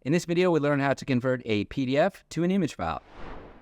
In this video, we learn how to convert a PDF to an image file.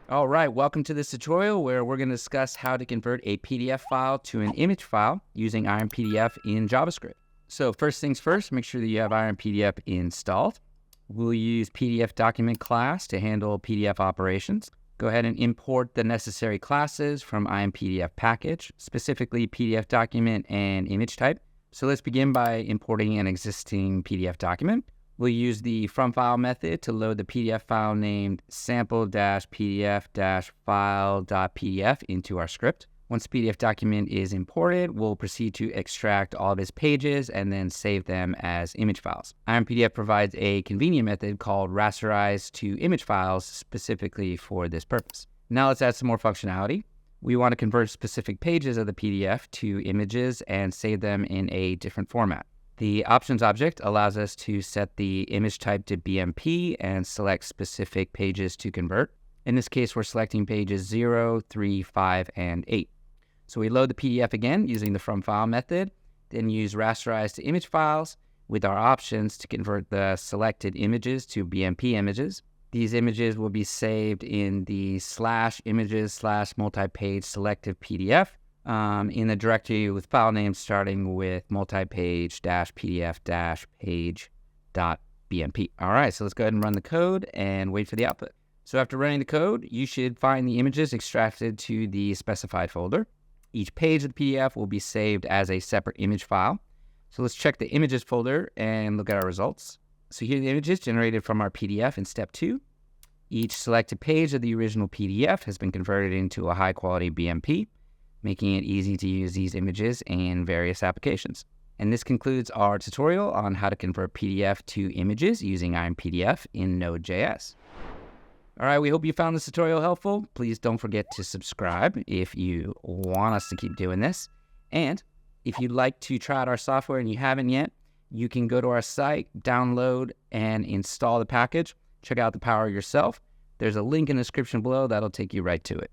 All right, welcome to this tutorial where we're going to discuss how to convert a PDF file to an image file using IronPDF in JavaScript. So first things first, make sure that you have IronPDF installed. We'll use PDF document class to handle PDF operations. Go ahead and import the necessary classes from IronPDF package, specifically PDF document and image type. So let's begin by importing an existing PDF document. We'll use the from_file method to load the PDF file named sample-pdf-file.pdf into our script. Once the PDF document is imported, we'll proceed to extract all of its pages and then save them as image files. IronPDF provides a convenient method called rasterize to image files specifically for this purpose. Now let's add some more functionality. We want to convert specific pages of the PDF to images and save them in a different format. The options object allows us to set the image type to BMP and select specific pages to convert. In this case, we're selecting pages 0, 3, 5, and 8. So we load the PDF again using the from_file method, then use rasterize to image files with our options to convert the selected images to BMP images. These images will be saved in the /images/multi-page selective PDF in the directory with file names starting with multi-page-pdf-page.bmp. All right, so let's go ahead and run the code and wait for the output. So after running the code, you should find the images extracted to the specified folder. Each page of the PDF will be saved as a separate image file. So let's check the images folder and look at our results. So here are the images generated from our PDF in step 2. Each selected page of the original PDF has been converted into a high-quality BMP, making it easy to use these images in various applications. And this concludes our tutorial on how to convert PDF to images using IronPDF in Node.js. All right, we hope you found this tutorial helpful. Please don't forget to subscribe if you want us to keep doing this. And if you'd like to try out our software and you haven't yet, you can go to our site, download and install the package. Check out the power yourself. There's a link in the description below that'll take you right to it.